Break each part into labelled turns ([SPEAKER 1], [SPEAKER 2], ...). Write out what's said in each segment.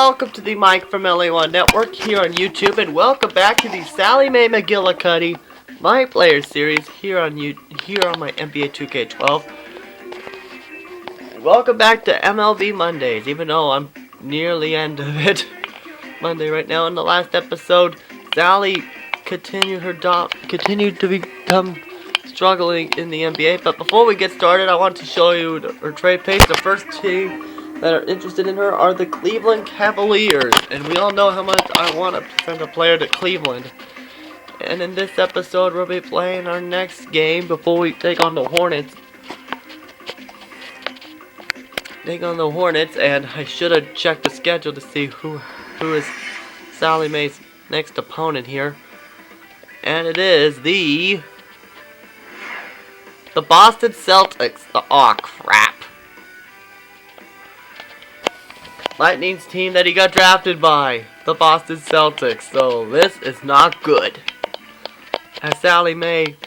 [SPEAKER 1] welcome to the Mike from LA1 Network here on YouTube, and welcome back to the Sally Mae Mcgillicuddy My Player Series here on my NBA 2K12. And welcome back to MLB Mondays, even though I'm near the end of it. Monday right now. In the last episode, Sally continued to become struggling in the NBA. But before we get started, I want to show you her trade page. The first team that are interested in her are the Cleveland Cavaliers, and we all know how much I want to send a player to Cleveland. And in this episode, we'll be playing our next game before we take on the Hornets. And I should have checked the schedule to see who is Sally Mae's next opponent here. And it is the Boston Celtics. Aw, crap. Lightning's team that he got drafted by, the Boston Celtics. So this is not good. As Sally Mae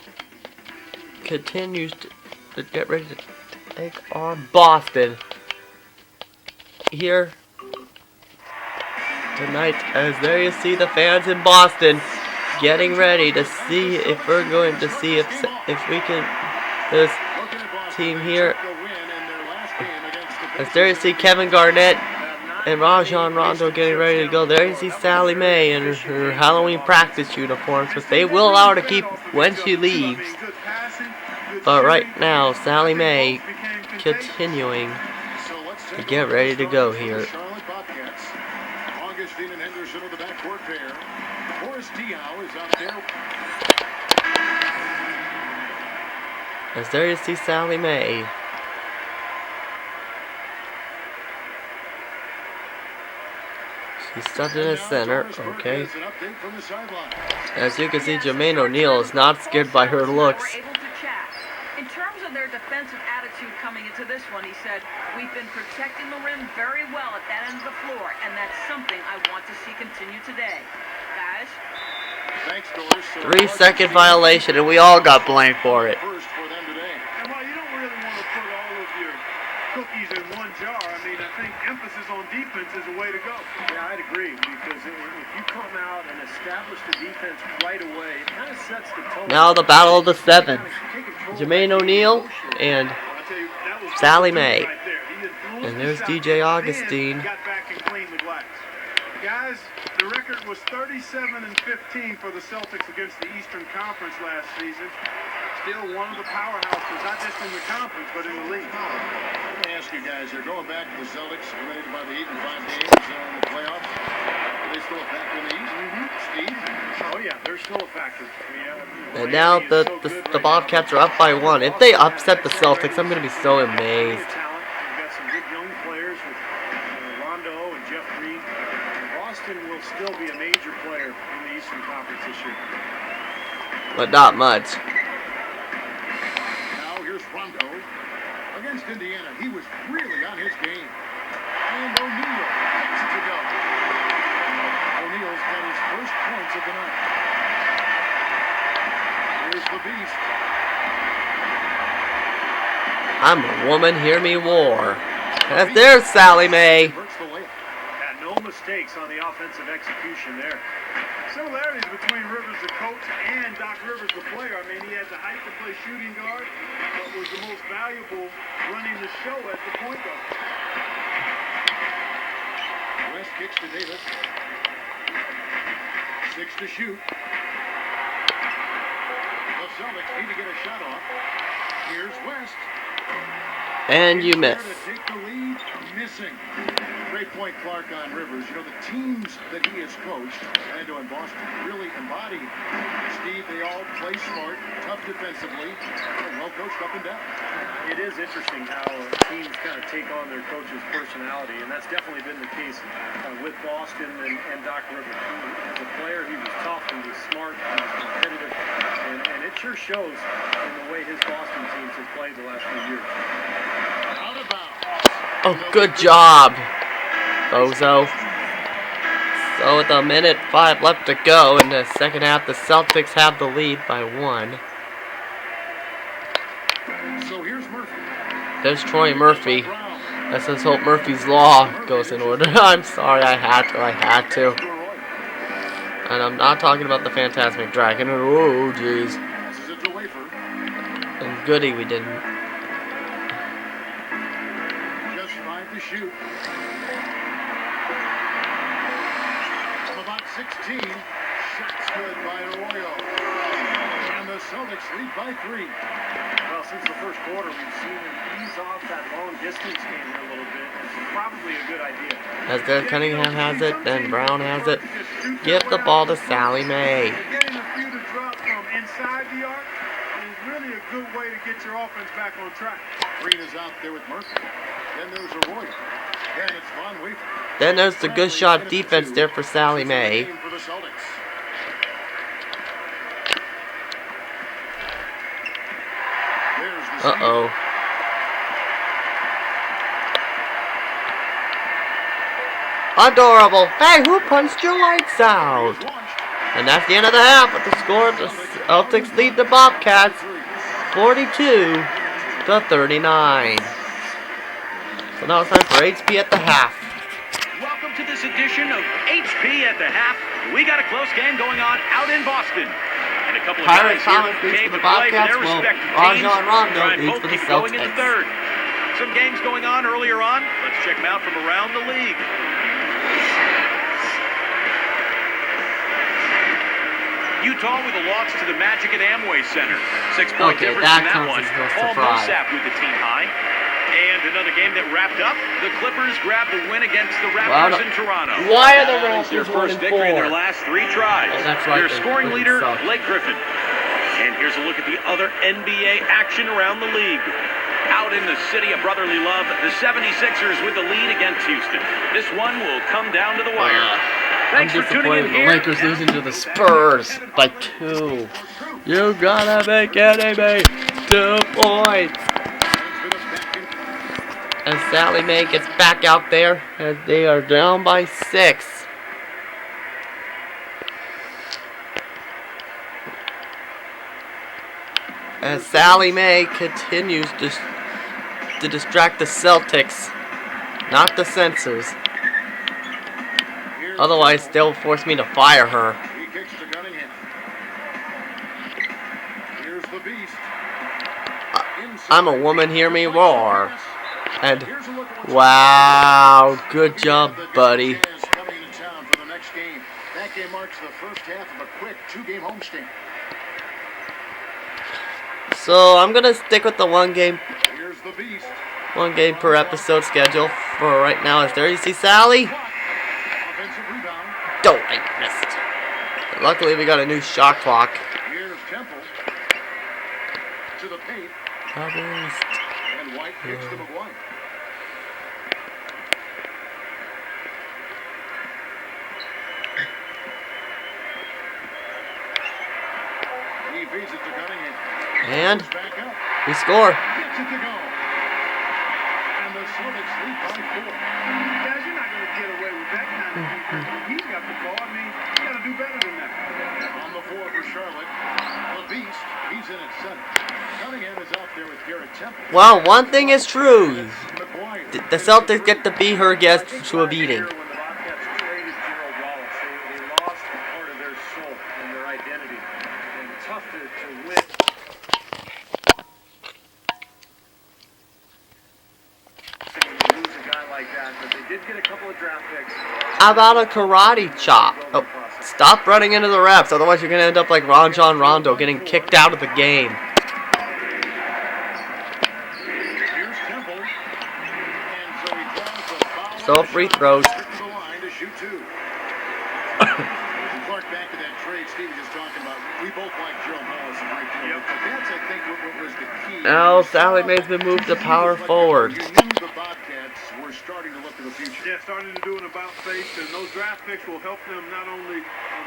[SPEAKER 1] continues to get ready to take on Boston here tonight. As there you see the fans in Boston getting ready to see if we're going to see if we can, this team here. As there you see Kevin Garnett and Rajon Rondo getting ready to go. There you see Sally Mae in her Halloween practice uniforms, but they will allow her to keep when she leaves. But right now, Sally Mae continuing to get ready to go here. As there you see Sally Mae. He's stuck in the center, okay. As you can see, Jermaine O'Neal is not scared by her looks.
[SPEAKER 2] In terms of their defensive attitude coming into this one, he said, "We've been protecting the rim very well at that end of the floor, and that's something I want to see continue today." Guys?
[SPEAKER 1] 3-second violation, and we all got blamed for it.
[SPEAKER 3] Cookies in one jar. I mean, I think emphasis on defense is a way to go. Yeah, I'd agree, because if you come out and establish the defense right away, it kind of sets the tone.
[SPEAKER 1] Now the battle of the seven. Jermaine O'Neal and Sally Mae. And there's DJ Augustine.
[SPEAKER 3] Got back and cleaned the glass. Guys, the record was 37-15 for the Celtics against the Eastern Conference last season. Still one of the powerhouses, not just in the conference, but in the league.
[SPEAKER 4] Let me ask you guys, they're going back to the Celtics, related by the 8 and 5 games in the playoffs. Are they still a factor in the East? Steve?
[SPEAKER 3] Oh yeah, they're still a factor.
[SPEAKER 1] And now the Bobcats are up by 1. If they upset the Celtics, I'm going to be so amazed.
[SPEAKER 3] They've got some good young players with Rondo and Jeff Green. Boston will still be a major player in the Eastern Conference this year.
[SPEAKER 1] But not much.
[SPEAKER 4] Rondo against Indiana. He was really on his game. And O'Neal gets it to go. O'Neal's got his first points of the night. Here's the beast.
[SPEAKER 1] I'm a woman, hear me war. As there's Sally Mae.
[SPEAKER 3] No mistakes on the offensive execution there. Similarities between Rivers the coach and Doc Rivers the player. I mean, he had the height to play shooting guard, but was the most valuable running the show as the point guard.
[SPEAKER 4] West kicks to Davis. 6 to shoot. The Celtics need to get a shot off. Here's West.
[SPEAKER 1] And you miss.
[SPEAKER 4] Take the lead, missing. Great point, Clark, on Rivers. You know, the teams that he has coached, Orlando and Boston, really embody Steve. They all play smart, tough defensively, well coached up and down.
[SPEAKER 3] It is interesting how teams kind of take on their coach's personality, and that's definitely been the case with Boston and Doc Rivers. As a player, he was tough, he was smart, he was competitive, and it sure shows in the way his Boston teams have played the last few years.
[SPEAKER 1] Oh, good job, Bozo. So with a minute 5 left to go in the second half, the Celtics have the lead by 1.
[SPEAKER 4] So here's Murphy.
[SPEAKER 1] There's Troy Murphy. Let's just hope Murphy's Law goes in order. I'm sorry, I had to. And I'm not talking about the Fantastic Dragon. Oh, jeez. And goody, we didn't.
[SPEAKER 4] Just 5 to shoot. From about 16. Shots good by Arroyo. And the Celtics lead by 3.
[SPEAKER 3] Well, since the first quarter, we've seen him ease off that long distance game here a little bit. It's probably a good idea.
[SPEAKER 1] As there Cunningham has it, then Brown has it. Give the ball to Sally Mae.
[SPEAKER 5] Getting a few to drop from inside the arc is really a good way to get your offense back on track.
[SPEAKER 4] Green is out there with Murphy. Then there's Arroyo. Then it's Von Wafer.
[SPEAKER 1] Then there's the good shot defense there for Sally Mae.
[SPEAKER 4] For the Celtics.
[SPEAKER 1] Uh-oh. Adorable. Hey, who punched your lights out? And that's the end of the half. With the score, the Celtics lead the Bobcats 42-39. So now it's time for HP at the half.
[SPEAKER 6] Welcome to this edition of HP at the half. We got a close game going on out in Boston. And a couple of
[SPEAKER 1] Pirate
[SPEAKER 6] guys here
[SPEAKER 1] Thomas leads
[SPEAKER 6] came
[SPEAKER 1] for the
[SPEAKER 6] to play for
[SPEAKER 1] Bobcats,
[SPEAKER 6] their
[SPEAKER 1] while
[SPEAKER 6] respective teams.
[SPEAKER 1] Rajon Rondo
[SPEAKER 6] Try and
[SPEAKER 1] leads
[SPEAKER 6] both
[SPEAKER 1] for the
[SPEAKER 6] keep going into
[SPEAKER 1] Celtics.
[SPEAKER 6] third. Some games going on earlier on. Let's check them out from around the league. Utah with a loss to the Magic at Amway Center. 6-point
[SPEAKER 1] Okay,
[SPEAKER 6] difference
[SPEAKER 1] that
[SPEAKER 6] in that
[SPEAKER 1] comes
[SPEAKER 6] one.
[SPEAKER 1] as no
[SPEAKER 6] Paul
[SPEAKER 1] surprise.
[SPEAKER 6] Millsap with the team high. And another game that wrapped up. The Clippers grabbed the win against the Raptors in Toronto.
[SPEAKER 1] Why are the
[SPEAKER 6] That was their
[SPEAKER 1] Raptors 1
[SPEAKER 6] first victory in their
[SPEAKER 1] 4?
[SPEAKER 6] last 3 tries.
[SPEAKER 1] Oh, that's right,
[SPEAKER 6] Their
[SPEAKER 1] they
[SPEAKER 6] scoring
[SPEAKER 1] freaking
[SPEAKER 6] leader,
[SPEAKER 1] suck.
[SPEAKER 6] Blake Griffin. And here's a look at the other NBA action around the league. Out in the city of brotherly love, the 76ers with the lead against Houston. This one will come down to the wire.
[SPEAKER 1] I'm
[SPEAKER 6] Thanks for tuning in
[SPEAKER 1] disappointed the
[SPEAKER 6] here.
[SPEAKER 1] Lakers losing to the Spurs by 2. You gotta make it, Amy. 2 points. And Sally Mae gets back out there as they are down by 6. As Sally Mae continues to distract the Celtics, not the censors. Otherwise, they'll force me to fire her.
[SPEAKER 4] He kicks to Cunningham. Here's the beast.
[SPEAKER 1] I'm a woman, hear me roar. And wow, good job, buddy.
[SPEAKER 4] Coming into town for the next game. That game marks the first half of a quick 2-game homestand.
[SPEAKER 1] So I'm gonna stick with the 1 game
[SPEAKER 4] Here's the beast.
[SPEAKER 1] 1 game per episode schedule for right now. Is there? You see Sally?
[SPEAKER 4] Offensive rebound.
[SPEAKER 1] Don't, I missed. But luckily, we got a new shot clock.
[SPEAKER 4] Here's Temple. To the paint. And White kicks to McGuire. He feeds it to Cunningham.
[SPEAKER 1] And
[SPEAKER 4] Goes back up.
[SPEAKER 1] we score.
[SPEAKER 4] Gets it to go. And the Celtics lead by 4.
[SPEAKER 5] Guys, you're not going to get away with that kind of defense. When he's got the ball, I mean, you got to do better than that.
[SPEAKER 4] On the floor for Charlotte. The beast. He's in at center. Cunningham is out there with Garrett Temple.
[SPEAKER 1] Well, one thing is true.
[SPEAKER 4] McGuire.
[SPEAKER 1] The Celtics get to be her guest to a beating.
[SPEAKER 3] When the Bobcats traded Gerald Wallace, they lost a part of their soul and their identity. And tough to win. When you lose a guy like that, but they did get a couple of draft picks.
[SPEAKER 1] How about a karate chop? Oh, stop running into the refs, otherwise you're gonna end up like Rajon Rondo getting kicked out of the game.
[SPEAKER 4] Here's Temple. And so he draws the foul.
[SPEAKER 1] So free throws.
[SPEAKER 4] To the line to shoot 2. Clark, back to that trade Steve was just talking about. We both like Gerald Wallace a great deal. But that's, I think, what was the key.
[SPEAKER 1] Now Sally Mae's been moved to power forward.
[SPEAKER 4] You knew the Bobcats were starting to look to the future.
[SPEAKER 5] Yeah, starting to do an about face, and those draft picks will help them not only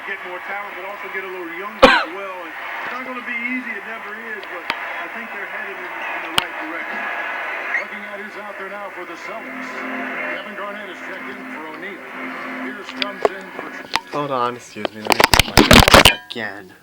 [SPEAKER 5] get more talent, but also get a little younger as well. And it's not going to be easy, it never is, but I think they're headed in the right direction.
[SPEAKER 4] Looking at who's out there now for the Celtics. Kevin Garnett is checked in for O'Neal. Pierce comes in for...
[SPEAKER 1] Hold on, excuse me, let me get my phone again.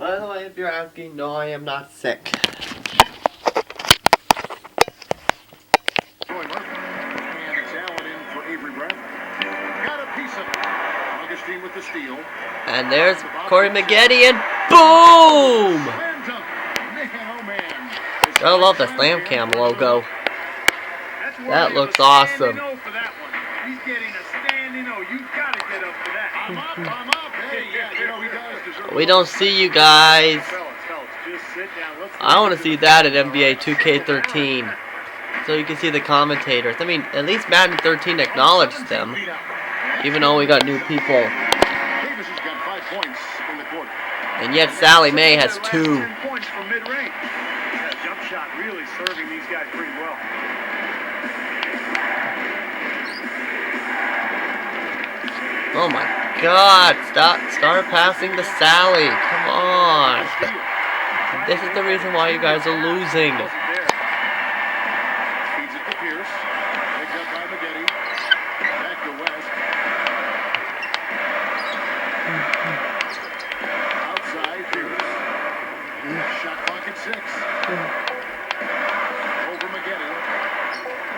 [SPEAKER 1] By the way, if you're asking, no, I am not sick.
[SPEAKER 4] And it's Allen in for Avery Bradley. Got a piece of it. Augustine with the steal.
[SPEAKER 1] And there's Corey Mcguillicuddy, and boom!
[SPEAKER 4] Slam dunk. Man, oh man.
[SPEAKER 1] I love the Slam Cam logo.
[SPEAKER 5] That's
[SPEAKER 1] That
[SPEAKER 5] worthy of
[SPEAKER 1] looks
[SPEAKER 5] a standing
[SPEAKER 1] awesome.
[SPEAKER 5] O for that one. He's getting a standing O. You've got to get up for that.
[SPEAKER 4] I'm up. Hey, yeah, you know he does deserve
[SPEAKER 1] We don't see you guys.
[SPEAKER 3] Fellas, just sit down. Let's
[SPEAKER 1] I want to see that at NBA 2K13. So you can see the commentators. I mean, at least Madden 13 acknowledged them. Even though we got new people.
[SPEAKER 4] Davis has got 5 points in the quarter.
[SPEAKER 1] And yet Sally Mae has 2.
[SPEAKER 5] 10 points from mid-range.
[SPEAKER 3] That jump shot really serving these guys pretty well.
[SPEAKER 1] Oh my god. Start passing to Sally. Come on. This is the reason why you guys are losing.
[SPEAKER 4] Feeds it to Pierce. Picked up by Mcguillicuddy. Back to West. Outside Pierce. Shot clock at 6. Over Mcguillicuddy.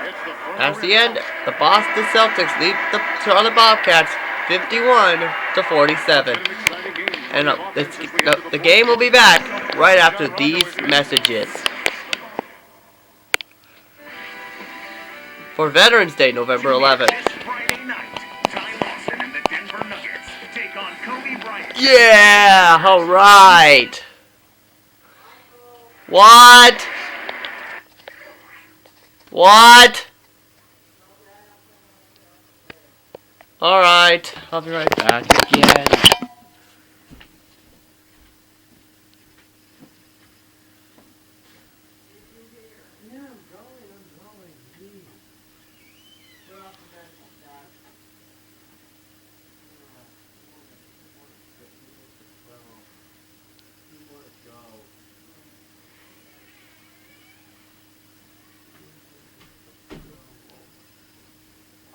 [SPEAKER 4] Hits the front.
[SPEAKER 1] That's the end. The Boston Celtics lead the Charlotte Bobcats 51-47. And the game will be back right after these messages. For Veterans Day, November 11th. Yeah, alright. What? What? Alright, I'll be right back again.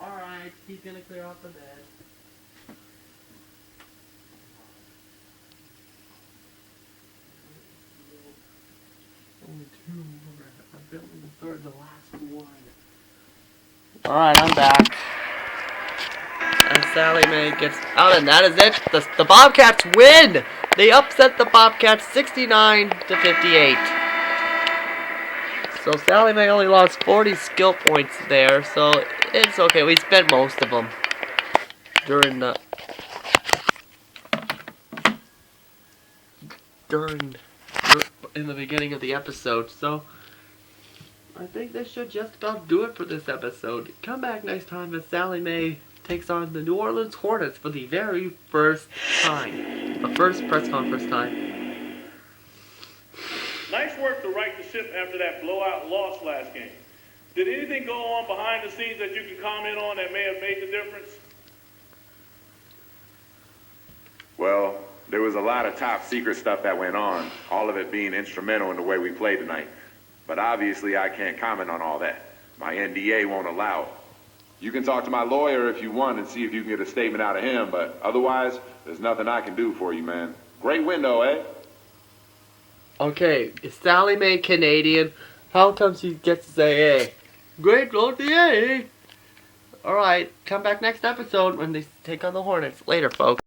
[SPEAKER 1] Alright, he's gonna clear out the bed. Only 2 more. I'm building the third, the last one. Alright, I'm back. And Sally Mae gets out, and that is it. The Bobcats win! They upset the Bobcats 69-58. So Sally Mae only lost 40 skill points there, so it's okay. We spent most of them in the beginning of the episode. So I think this should just about do it for this episode. Come back next time as Sally Mae takes on the New Orleans Hornets for the very first time. The first press conference time.
[SPEAKER 5] Nice work to right the ship after that blowout loss last game. Did anything go on behind the scenes that you can comment on that may have made the difference?
[SPEAKER 7] Well, there was a lot of top secret stuff that went on, all of it being instrumental in the way we played tonight. But obviously I can't comment on all that. My NDA won't allow it. You can talk to my lawyer if you want and see if you can get a statement out of him, but otherwise, there's nothing I can do for you, man. Great window, eh?
[SPEAKER 1] Okay, is Sally Mae Canadian? How come she gets to say A? Great roll the A! Alright, come back next episode when they take on the Hornets. Later, folks.